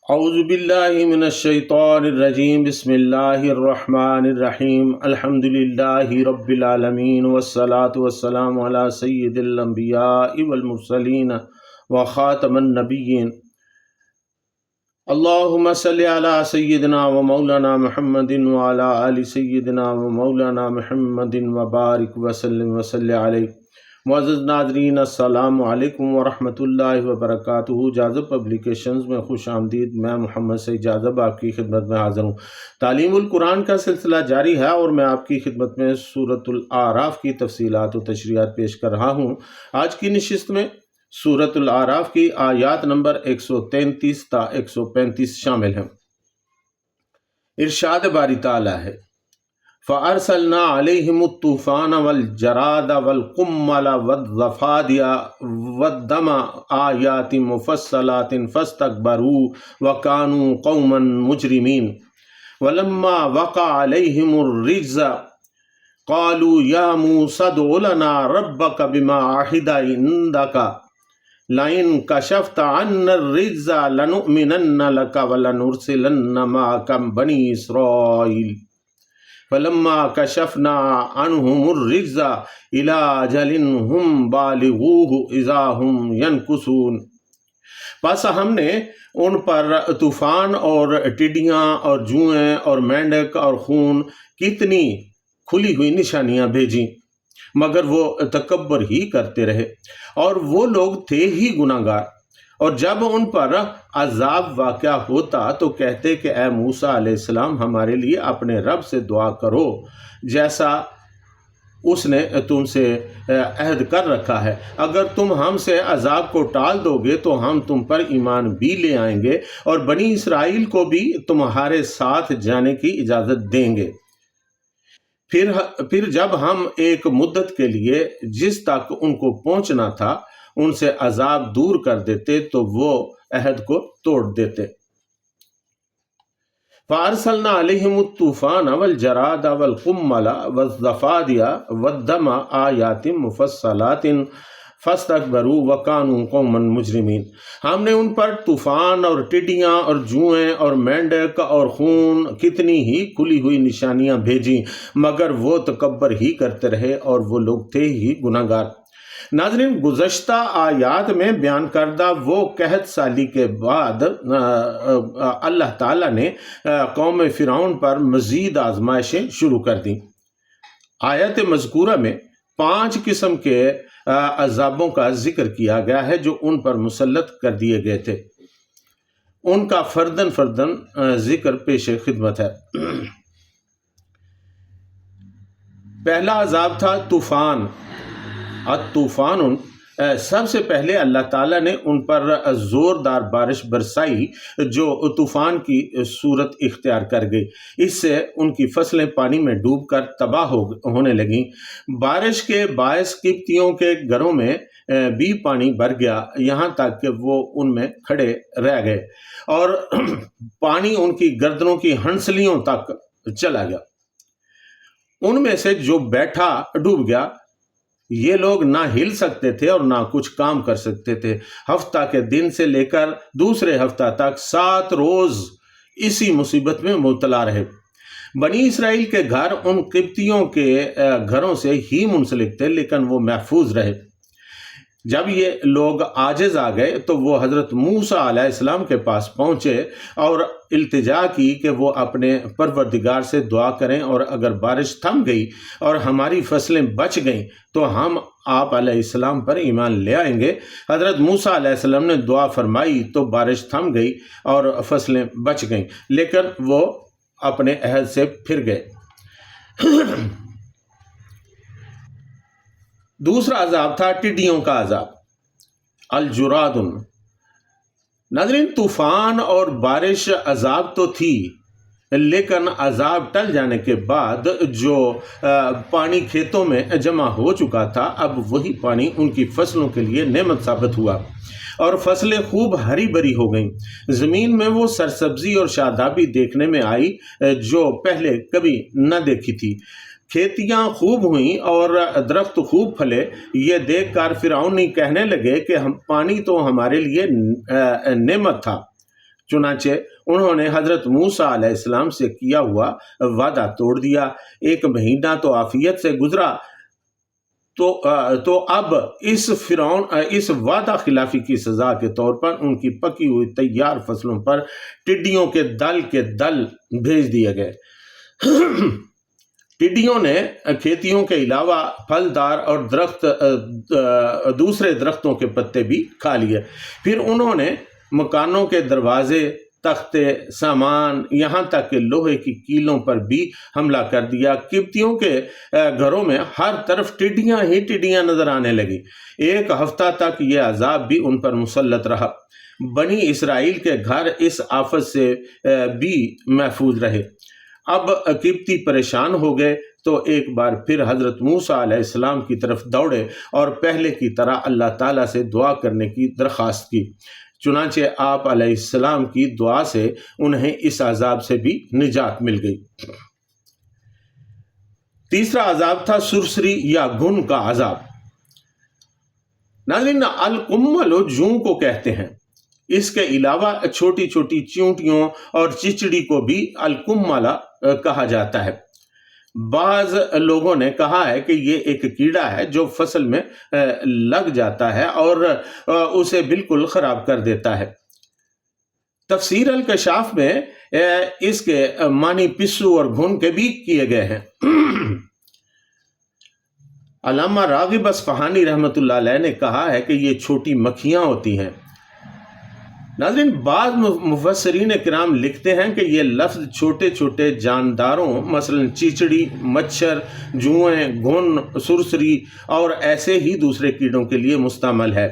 اعوذ باللہ من الشیطان الرجیم بسم اللہ الرحمن الرحیم الحمد للہ رب العالمین والصلاة والسلام علی سید الانبیاء والمرسلین وخاتم النبیین اللہم صلی علی سیدنا و مولانا محمد وعلی آل سیدنا و مولانا محمد وبارک وسلم وصلی علیہ۔ معزز ناظرین السلام علیکم ورحمۃ اللہ وبرکاتہ۔ جاذب پبلیکیشنز میں خوش آمدید۔ میں محمد سعید جاذب آپ کی خدمت میں حاضر ہوں۔ تعلیم القرآن کا سلسلہ جاری ہے اور میں آپ کی خدمت میں سورۃ الاعراف کی تفصیلات و تشریحات پیش کر رہا ہوں۔ آج کی نشست میں سورۃ الاعراف کی آیات نمبر 133 تا 135 شامل ہیں۔ ارشاد باری تعالیٰ ہے فَأَرْسَلْنَا عَلَيْهِمُ الطُّوفَانَ وَالْجَرَادَ وَالْقُمَّلَ وَالضَّفَادِعَ وَالدَّمَ آيَاتٍ مُفَصَّلَاتٍ فَاسْتَكْبَرُوا وَكَانُوا قَوْمًا مُجْرِمِينَ وَلَمَّا وَقَعَ عَلَيْهِمُ الرِّجْزُ قَالُوا يَا مُوسَى ادْعُ لَنَا رَبَّكَ بِمَا عَهِدَ عِندَكَ لَئِن كَشَفْتَ عَنَّا الرِّجْزَ لَنُؤْمِنَنَّ لَكَ وَلَنُرْسِلَنَّ مَعَكَ بَنِي إِسْرَائِيلَ فَلَمَّا كَشَفْنَا عَنْهُمُ الرِّجْزَ إِلَىٰ أَجَلٍ هُمْ بَالِغُوهُ إِذَا هُمْ يَنْكُثُونَ۔ پس ہم نے ان پر طوفان اور ٹڈیاں اور جوئیں اور مینڈک اور خون کتنی کھلی ہوئی نشانیاں بھیجیں، مگر وہ تکبر ہی کرتے رہے اور وہ لوگ تھے ہی گناہ گار۔ اور جب ان پر عذاب واقع ہوتا تو کہتے کہ اے موسیٰ علیہ السلام ہمارے لیے اپنے رب سے دعا کرو جیسا اس نے تم سے عہد کر رکھا ہے۔ اگر تم ہم سے عذاب کو ٹال دو گے تو ہم تم پر ایمان بھی لے آئیں گے اور بنی اسرائیل کو بھی تمہارے ساتھ جانے کی اجازت دیں گے۔ پھر جب ہم ایک مدت کے لیے جس تک ان کو پہنچنا تھا ان سے عذاب دور کر دیتے تو وہ عہد کو توڑ دیتے۔ فَأَرْسَلْنَا عَلَيْهِمُ الطُّوفَانَ وَالْجَرَادَ وَالْقُمَّلَ وَالضَّفَادِعَ وَالدَّمَ آيَاتٍ مُفَصَّلَاتٍ فَاسْتَكْبَرُوا وَكَانُوا قَوْمًا مُجْرِمِينَ۔ ہم نے ان پر طوفان اور ٹڈیاں اور جوئیں اور مینڈک اور خون کتنی ہی کھلی ہوئی نشانیاں بھیجیں، مگر وہ تکبر ہی کرتے رہے اور وہ لوگ تھے ہی گناہ گار۔ ناظرین، گزشتہ آیات میں بیان کردہ وہ قحط سالی کے بعد اللہ تعالیٰ نے قوم فرعون پر مزید آزمائشیں شروع کر دیں۔ آیت مذکورہ میں 5 قسم کے عذابوں کا ذکر کیا گیا ہے جو ان پر مسلط کر دیے گئے تھے۔ ان کا فردن ذکر پیش خدمت ہے۔ پہلا عذاب تھا طوفان۔ الطوفان، سب سے پہلے اللہ تعالیٰ نے ان پر زوردار بارش برسائی جو طوفان کی صورت اختیار کر گئی۔ اس سے ان کی فصلیں پانی میں ڈوب کر تباہ ہونے لگیں۔ بارش کے باعث قبطیوں کے گھروں میں بھی پانی بھر گیا، یہاں تک کہ وہ ان میں کھڑے رہ گئے اور پانی ان کی گردنوں کی ہنسلیوں تک چلا گیا۔ ان میں سے جو بیٹھا ڈوب گیا۔ یہ لوگ نہ ہل سکتے تھے اور نہ کچھ کام کر سکتے تھے۔ ہفتہ کے دن سے لے کر دوسرے ہفتہ تک 7 روز اسی مصیبت میں مبتلا رہے۔ بنی اسرائیل کے گھر ان قبطیوں کے گھروں سے ہی منسلک تھے لیکن وہ محفوظ رہے۔ جب یہ لوگ عاجز آ گئے تو وہ حضرت موسیٰ علیہ السلام کے پاس پہنچے اور التجا کی کہ وہ اپنے پروردگار سے دعا کریں اور اگر بارش تھم گئی اور ہماری فصلیں بچ گئیں تو ہم آپ علیہ السلام پر ایمان لے آئیں گے۔ حضرت موسیٰ علیہ السلام نے دعا فرمائی تو بارش تھم گئی اور فصلیں بچ گئیں، لیکن وہ اپنے عہد سے پھر گئے۔ دوسرا عذاب تھا ٹڈیوں کا عذاب، الجراد۔ ناظرین، طوفان اور بارش عذاب تو تھی لیکن عذاب ٹل جانے کے بعد جو پانی کھیتوں میں جمع ہو چکا تھا اب وہی پانی ان کی فصلوں کے لیے نعمت ثابت ہوا اور فصلیں خوب ہری بھری ہو گئیں۔ زمین میں وہ سرسبزی اور شادابی دیکھنے میں آئی جو پہلے کبھی نہ دیکھی تھی۔ کھیتیاں خوب ہوئیں اور درخت خوب پھلے۔ یہ دیکھ کر فرعون کہنے لگے کہ پانی تو ہمارے لیے نعمت تھا، چنانچہ انہوں نے حضرت موسیٰ علیہ السلام سے کیا ہوا وعدہ توڑ دیا۔ 1 مہینہ تو عافیت سے گزرا تو اب اس وعدہ خلافی کی سزا کے طور پر ان کی پکی ہوئی تیار فصلوں پر ٹڈیوں کے دل بھیج دیے گئے۔ ٹڈیوں نے کھیتیوں کے علاوہ پھلدار اور دوسرے درختوں کے پتے بھی کھا لیے۔ پھر انہوں نے مکانوں کے دروازے، تختے، سامان، یہاں تک کہ لوہے کی کیلوں پر بھی حملہ کر دیا۔ قبطیوں کے گھروں میں ہر طرف ٹڈیاں ہی ٹڈیاں نظر آنے لگی۔ 1 ہفتہ تک یہ عذاب بھی ان پر مسلط رہا۔ بنی اسرائیل کے گھر اس آفت سے بھی محفوظ رہے۔ اب قبطی پریشان ہو گئے تو ایک بار پھر حضرت موسیٰ علیہ السلام کی طرف دوڑے اور پہلے کی طرح اللہ تعالیٰ سے دعا کرنے کی درخواست کی۔ چنانچہ آپ علیہ السلام کی دعا سے انہیں اس عذاب سے بھی نجات مل گئی۔ تیسرا عذاب تھا سرسری یا گھن کا عذاب۔ ناظرین، القمل جوں کو کہتے ہیں۔ اس کے علاوہ چھوٹی چھوٹی چیونٹیوں اور چچڑی کو بھی القملہ کہا جاتا ہے۔ بعض لوگوں نے کہا ہے کہ یہ ایک کیڑا ہے جو فصل میں لگ جاتا ہے اور اسے بالکل خراب کر دیتا ہے۔ تفسیر الکشاف میں اس کے معنی پسو اور گھن کے بھی کیے گئے ہیں۔ علامہ راغب اصفہانی رحمۃ اللہ علیہ نے کہا ہے کہ یہ چھوٹی مکھیاں ہوتی ہیں۔ ناظرین، بعض مفسرین کرام لکھتے ہیں کہ یہ لفظ چھوٹے چھوٹے جانداروں مثلا چیچڑی، مچھر، جوئیں، گھن، سرسری اور ایسے ہی دوسرے کیڑوں کے لیے مستعمل ہے۔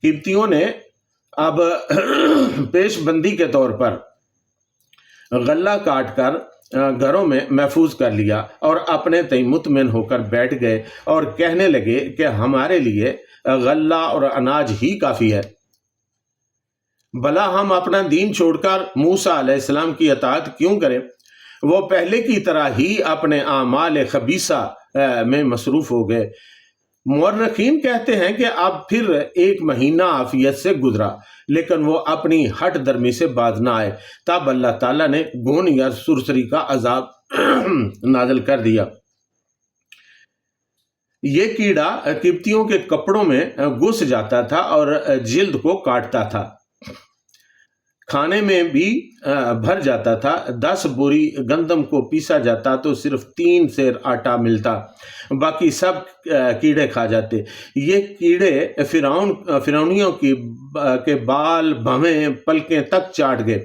قبطیوں نے اب پیش بندی کے طور پر غلہ کاٹ کر گھروں میں محفوظ کر لیا اور اپنے تئیں مطمئن ہو کر بیٹھ گئے اور کہنے لگے کہ ہمارے لیے غلہ اور اناج ہی کافی ہے، بھلا ہم اپنا دین چھوڑ کر موسیٰ علیہ السلام کی اطاعت کیوں کریں؟ وہ پہلے کی طرح ہی اپنے اعمال خبیثہ میں مصروف ہو گئے۔ مورخین کہتے ہیں کہ اب پھر 1 مہینہ عافیت سے گزرا، لیکن وہ اپنی ہٹ درمی سے باز نہ آئے۔ تب اللہ تعالیٰ نے گھن یا سرسری کا عذاب نازل کر دیا۔ یہ کیڑا قبطیوں کے کپڑوں میں گھس جاتا تھا اور جلد کو کاٹتا تھا، کھانے میں بھی بھر جاتا تھا۔ 10 بوری گندم کو پیسا جاتا تو صرف 3 سیر آٹا ملتا، باقی سب کیڑے کھا جاتے۔ یہ کیڑے فرعونیوں کے بال، بھویں، پلکیں تک چاٹ گئے،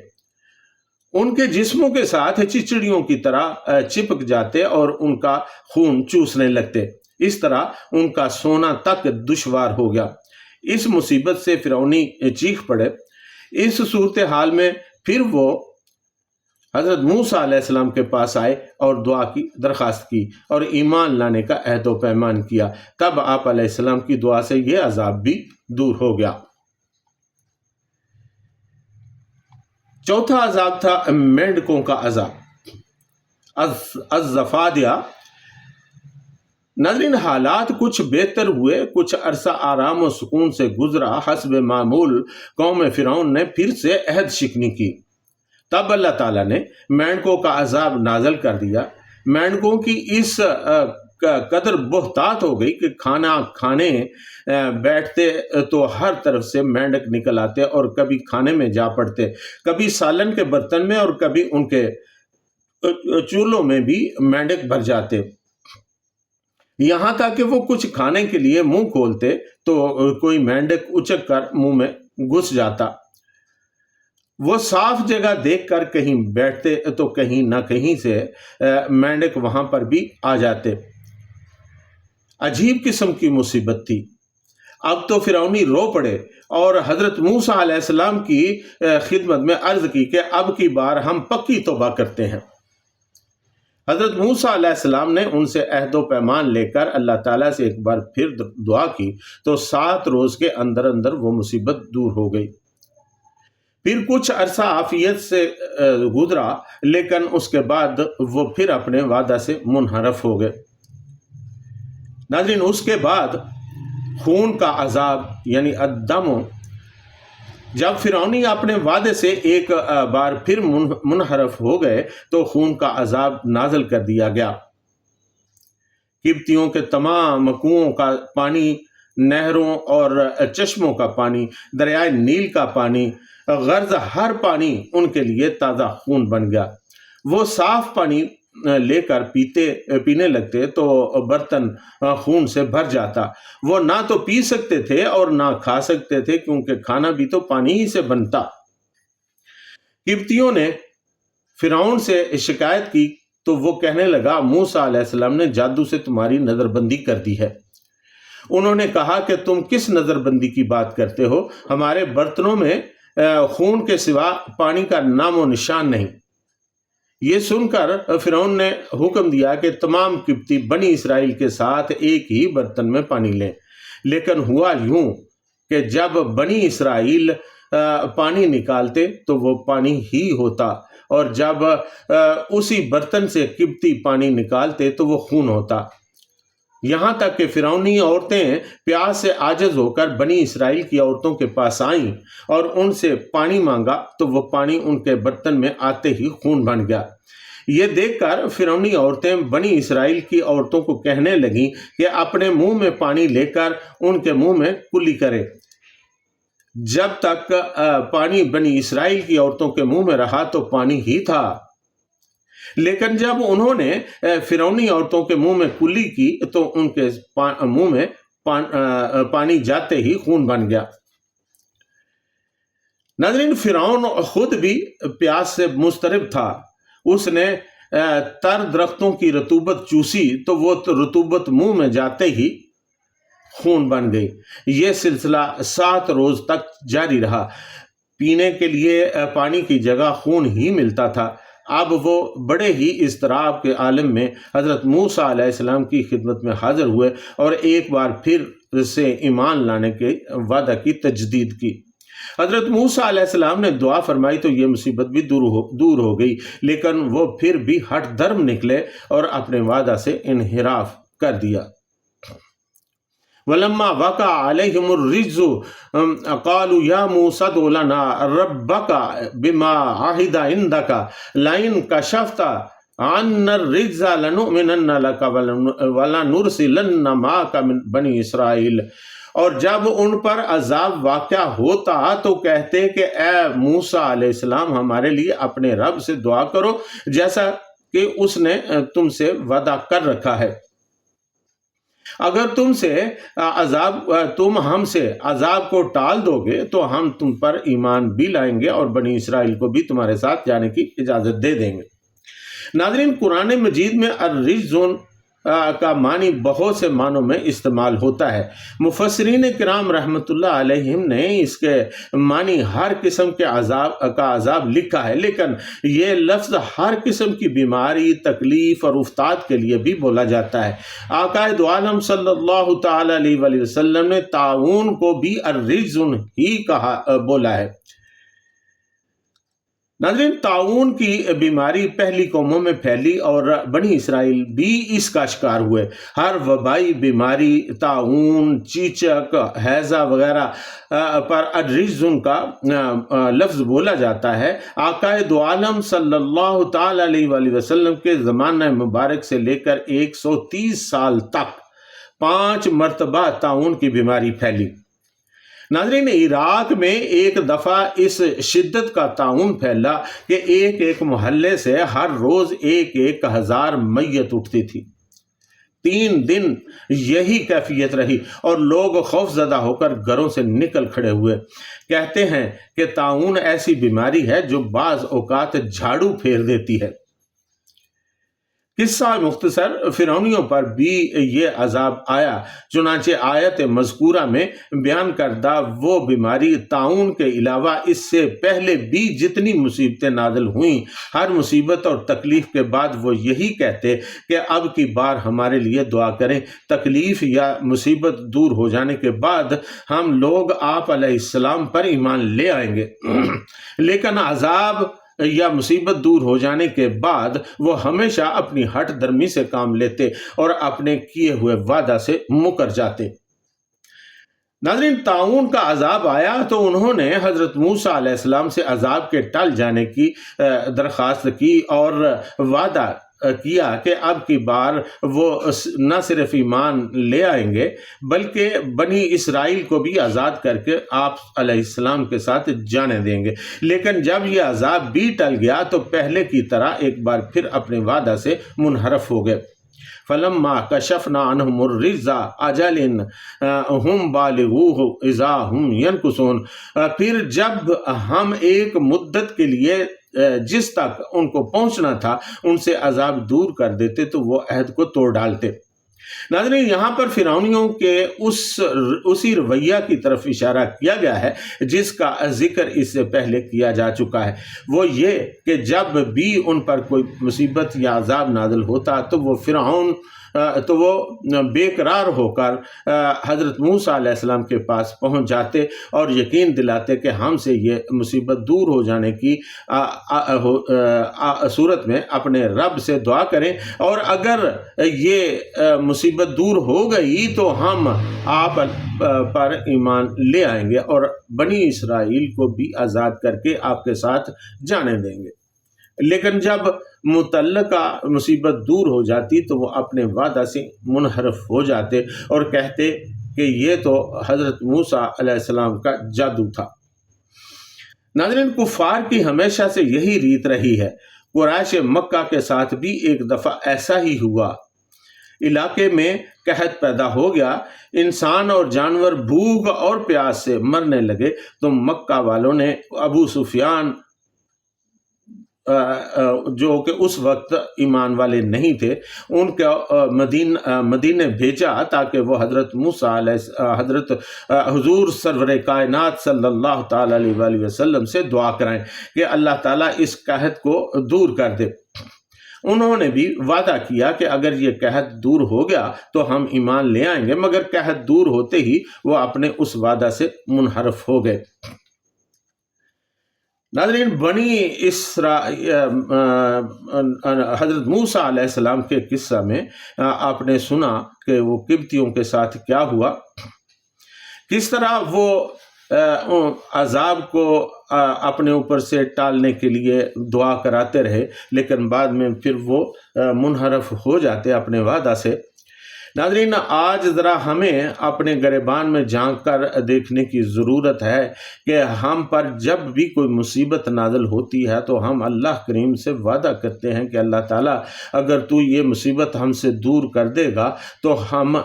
ان کے جسموں کے ساتھ چچڑیوں کی طرح چپک جاتے اور ان کا خون چوسنے لگتے۔ اس طرح ان کا سونا تک دشوار ہو گیا۔ اس مصیبت سے فرعونی چیخ پڑے۔ اس صورتحال میں پھر وہ حضرت موسیٰ علیہ السلام کے پاس آئے اور دعا کی درخواست کی اور ایمان لانے کا عہد و پیمان کیا۔ تب آپ علیہ السلام کی دعا سے یہ عذاب بھی دور ہو گیا۔ چوتھا عذاب تھا مینڈکوں کا عذاب، الضفادع۔ ناظرین، حالات کچھ بہتر ہوئے، کچھ عرصہ آرام و سکون سے گزرا۔ حسب معمول قوم فرعون نے پھر سے عہد شکنی کی۔ تب اللہ تعالیٰ نے مینڈکوں کا عذاب نازل کر دیا۔ مینڈکوں کی اس قدر بہتات ہو گئی کہ کھانا کھانے بیٹھتے تو ہر طرف سے مینڈک نکل آتے اور کبھی کھانے میں جا پڑتے، کبھی سالن کے برتن میں اور کبھی ان کے چولہوں میں بھی مینڈک بھر جاتے۔ یہاں تک کہ وہ کچھ کھانے کے لیے منہ کھولتے تو کوئی مینڈک اچک کر منہ میں گھس جاتا۔ وہ صاف جگہ دیکھ کر کہیں بیٹھتے تو کہیں نہ کہیں سے مینڈک وہاں پر بھی آ جاتے۔ عجیب قسم کی مصیبت تھی۔ اب تو فرعونی رو پڑے اور حضرت موسیٰ علیہ السلام کی خدمت میں عرض کی کہ اب کی بار ہم پکی توبہ کرتے ہیں۔ حضرت موسیٰ علیہ السلام نے ان سے عہد و پیمان لے کر اللہ تعالیٰ سے ایک بار پھر دعا کی تو 7 روز کے اندر اندر وہ مصیبت دور ہو گئی۔ پھر کچھ عرصہ عافیت سے گزرا، لیکن اس کے بعد وہ پھر اپنے وعدہ سے منحرف ہو گئے۔ ناظرین، اس کے بعد خون کا عذاب یعنی الدم جب فرعونی اپنے وعدے سے ایک بار پھر منحرف ہو گئے تو خون کا عذاب نازل کر دیا گیا۔ قبطیوں کے تمام کنوؤں کا پانی، نہروں اور چشموں کا پانی، دریائے نیل کا پانی، غرض ہر پانی ان کے لیے تازہ خون بن گیا۔ وہ صاف پانی لے کر پینے لگتے تو برتن خون سے بھر جاتا۔ وہ نہ تو پی سکتے تھے اور نہ کھا سکتے تھے، کیونکہ کھانا بھی تو پانی ہی سے بنتا۔ قبطیوں نے فرعون سے شکایت کی تو وہ کہنے لگا، موسیٰ علیہ السلام نے جادو سے تمہاری نظر بندی کر دی ہے۔ انہوں نے کہا کہ تم کس نظر بندی کی بات کرتے ہو؟ ہمارے برتنوں میں خون کے سوا پانی کا نام و نشان نہیں۔ یہ سن کر فرعون نے حکم دیا کہ تمام قبطی بنی اسرائیل کے ساتھ ایک ہی برتن میں پانی لیں۔ لیکن ہوا یوں کہ جب بنی اسرائیل پانی نکالتے تو وہ پانی ہی ہوتا، اور جب اسی برتن سے قبطی پانی نکالتے تو وہ خون ہوتا۔ یہاں تک کہ فرعونی عورتیں پیاس سے عاجز ہو کر بنی اسرائیل کی عورتوں کے پاس آئیں اور ان سے پانی مانگا تو وہ پانی ان کے برتن میں آتے ہی خون بن گیا۔ یہ دیکھ کر فرعونی عورتیں بنی اسرائیل کی عورتوں کو کہنے لگیں کہ اپنے منہ میں پانی لے کر ان کے منہ میں کلی کرے۔ جب تک پانی بنی اسرائیل کی عورتوں کے منہ میں رہا تو پانی ہی تھا، لیکن جب انہوں نے فرعونی عورتوں کے منہ میں کلی کی تو ان کے منہ میں پانی جاتے ہی خون بن گیا۔ ناظرین، فرعون خود بھی پیاس سے مضطرب تھا۔ اس نے تر درختوں کی رطوبت چوسی تو وہ رطوبت منہ میں جاتے ہی خون بن گئی۔ یہ سلسلہ 7 روز تک جاری رہا۔ پینے کے لیے پانی کی جگہ خون ہی ملتا تھا۔ اب وہ بڑے ہی اضطراب کے عالم میں حضرت موسیٰ علیہ السلام کی خدمت میں حاضر ہوئے اور ایک بار پھر سے ایمان لانے کے وعدہ کی تجدید کی۔ حضرت موسیٰ علیہ السلام نے دعا فرمائی تو یہ مصیبت بھی دور ہو گئی، لیکن وہ پھر بھی ہٹ درم نکلے اور اپنے وعدہ سے انحراف کر دیا۔ وَلَمَّا وَقَعَ عَلَيْهِمُ الرِّجْزُ قَالُوا يَا مُوسَىٰ ادْعُ لَنَا رَبَّكَ بِمَا عَهِدَ عِندَكَ لَئِن كَشَفْتَ عَنَّا الرِّجْزَ لَنُؤْمِنَنَّ لَكَ وَلَنُرْسِلَنَّ مَعَكَ بَنِي اسرائیل۔ اور جب ان پر عذاب واقع ہوتا تو کہتے کہ اے موسیٰ علیہ السلام، ہمارے لیے اپنے رب سے دعا کرو جیسا کہ اس نے تم سے وعدہ کر رکھا ہے۔ اگر تم ہم سے عذاب کو ٹال دو گے تو ہم تم پر ایمان بھی لائیں گے اور بنی اسرائیل کو بھی تمہارے ساتھ جانے کی اجازت دے دیں گے۔ ناظرین، قرآن مجید میں الرجزون کا معنی بہت سے معنوں میں استعمال ہوتا ہے۔ مفسرین کرام رحمۃ اللہ علیہم نے اس کے معنی ہر قسم کے عذاب لکھا ہے، لیکن یہ لفظ ہر قسم کی بیماری، تکلیف اور افتاد کے لیے بھی بولا جاتا ہے۔ آقا دو عالم صلی اللہ تعالی علیہ وآلہ وسلم نے طاعون کو بھی الرجزون ہی بولا ہے۔ ناظرین، طاعون کی بیماری پہلی قوموں میں پھیلی اور بنی اسرائیل بھی اس کا شکار ہوئے۔ ہر وبائی بیماری، طاعون، چیچک، ہیضہ وغیرہ پر الرجزون کا لفظ بولا جاتا ہے۔ آقا دو عالم صلی اللہ تعالی علیہ وآلہ وسلم کے زمانہ مبارک سے لے کر 130 سال تک 5 مرتبہ طاعون کی بیماری پھیلی۔ ناظرین، عراق میں ایک دفعہ اس شدت کا طاعون پھیلا کہ ایک محلے سے ہر روز 1,000 میت اٹھتی تھی۔ 3 دن یہی کیفیت رہی اور لوگ خوف زدہ ہو کر گھروں سے نکل کھڑے ہوئے۔ کہتے ہیں کہ طاعون ایسی بیماری ہے جو بعض اوقات جھاڑو پھیر دیتی ہے۔ قصہ مختصر، فرعونیوں پر بھی یہ عذاب آیا، چنانچہ آیت مذکورہ میں بیان کردہ وہ بیماری طاعون کے علاوہ اس سے پہلے بھی جتنی مصیبتیں نازل ہوئیں، ہر مصیبت اور تکلیف کے بعد وہ یہی کہتے کہ اب کی بار ہمارے لیے دعا کریں، تکلیف یا مصیبت دور ہو جانے کے بعد ہم لوگ آپ علیہ السلام پر ایمان لے آئیں گے۔ لیکن عذاب یا مصیبت دور ہو جانے کے بعد وہ ہمیشہ اپنی ہٹ درمی سے کام لیتے اور اپنے کیے ہوئے وعدہ سے مکر جاتے۔ ناظرین، طاعون کا عذاب آیا تو انہوں نے حضرت موسیٰ علیہ السلام سے عذاب کے ٹل جانے کی درخواست کی اور وعدہ کیا کہ اب کی بار وہ نہ صرف ایمان لے آئیں گے بلکہ بنی اسرائیل کو بھی آزاد کر کے آپ علیہ السلام کے ساتھ جانے دیں گے۔ لیکن جب یہ عذاب بھی ٹل گیا تو پہلے کی طرح ایک بار پھر اپنے وعدہ سے منحرف ہو گئے۔ فَلَمَّا كَشَفْنَا عَنْهُمُ الرِّجْزَ أَجَلٍ هُمْ بَالِغُوهُ إِذَا هُمْ يَنْكُثُونَ، پھر جب ہم ایک مدت کے لیے جس تک ان کو پہنچنا تھا ان سے عذاب دور کر دیتے تو وہ عہد کو توڑ ڈالتے۔ ناظرین، یہاں پر فرعونیوں کے اسی رویہ کی طرف اشارہ کیا گیا ہے جس کا ذکر اس سے پہلے کیا جا چکا ہے۔ وہ یہ کہ جب بھی ان پر کوئی مصیبت یا عذاب نازل ہوتا تو وہ بے قرار ہو کر حضرت موسیٰ علیہ السلام کے پاس پہنچ جاتے اور یقین دلاتے کہ ہم سے یہ مصیبت دور ہو جانے کی صورت میں اپنے رب سے دعا کریں، اور اگر یہ مصیبت دور ہو گئی تو ہم آپ پر ایمان لے آئیں گے اور بنی اسرائیل کو بھی آزاد کر کے آپ کے ساتھ جانے دیں گے۔ لیکن جب متعلقہ مصیبت دور ہو جاتی تو وہ اپنے وعدہ سے منحرف ہو جاتے اور کہتے کہ یہ تو حضرت موسیٰ علیہ السلام کا جادو تھا۔ ناظرین، کفار کی ہمیشہ سے یہی ریت رہی ہے۔ قریش مکہ کے ساتھ بھی ایک دفعہ ایسا ہی ہوا۔ علاقے میں قحط پیدا ہو گیا، انسان اور جانور بھوک اور پیاس سے مرنے لگے تو مکہ والوں نے ابو سفیان جو کہ اس وقت ایمان والے نہیں تھے ان کا مدینے بھیجا تاکہ وہ حضرت حضور سرور کائنات صلی اللہ تعالیٰ علیہ وآلہ وسلم سے دعا کرائیں کہ اللہ تعالیٰ اس قحط کو دور کر دے۔ انہوں نے بھی وعدہ کیا کہ اگر یہ قحط دور ہو گیا تو ہم ایمان لے آئیں گے، مگر قحط دور ہوتے ہی وہ اپنے اس وعدہ سے منحرف ہو گئے۔ ناظرین، حضرت موسیٰ علیہ السلام کے قصہ میں آپ نے سنا کہ وہ قبطیوں کے ساتھ کیا ہوا، کس طرح وہ عذاب کو اپنے اوپر سے ٹالنے کے لیے دعا کراتے رہے لیکن بعد میں پھر وہ منحرف ہو جاتے اپنے وعدہ سے۔ ناظرین، آج ذرا ہمیں اپنے گریبان میں جھانک کر دیکھنے کی ضرورت ہے کہ ہم پر جب بھی کوئی مصیبت نازل ہوتی ہے تو ہم اللہ کریم سے وعدہ کرتے ہیں کہ اللہ تعالیٰ اگر تو یہ مصیبت ہم سے دور کر دے گا تو ہم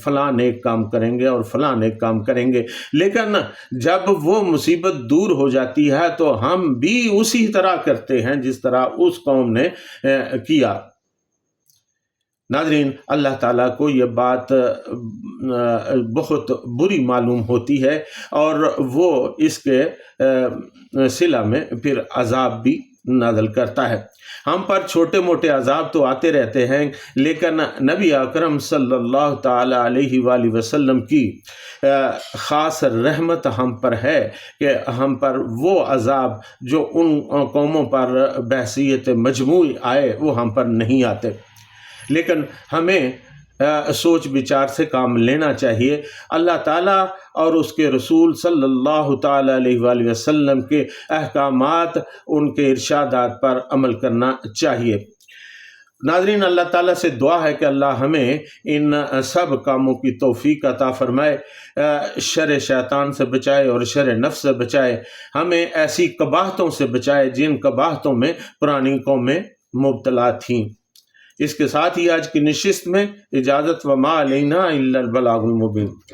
فلاں نیک کام کریں گے اور فلاں نیک کام کریں گے، لیکن جب وہ مصیبت دور ہو جاتی ہے تو ہم بھی اسی طرح کرتے ہیں جس طرح اس قوم نے کیا۔ ناظرین، اللہ تعالیٰ کو یہ بات بہت بری معلوم ہوتی ہے اور وہ اس کے صلہ میں پھر عذاب بھی نازل کرتا ہے۔ ہم پر چھوٹے موٹے عذاب تو آتے رہتے ہیں لیکن نبی اکرم صلی اللہ تعالیٰ علیہ وآلہ وسلم کی خاص رحمت ہم پر ہے کہ ہم پر وہ عذاب جو ان قوموں پر بحیثیت مجموعی آئے وہ ہم پر نہیں آتے، لیکن ہمیں سوچ بچار سے کام لینا چاہیے۔ اللہ تعالیٰ اور اس کے رسول صلی اللہ تعالیٰ علیہ وآلہ وسلم کے احکامات، ان کے ارشادات پر عمل کرنا چاہیے۔ ناظرین، اللہ تعالیٰ سے دعا ہے کہ اللہ ہمیں ان سب کاموں کی توفیق عطا فرمائے، شر شیطان سے بچائے اور شر نفس سے بچائے، ہمیں ایسی قباحتوں سے بچائے جن قباحتوں میں پرانی قومیں مبتلا تھیں۔ اس کے ساتھ ہی آج کی نشست میں اجازت، وما علینا الا البلاغ المبین۔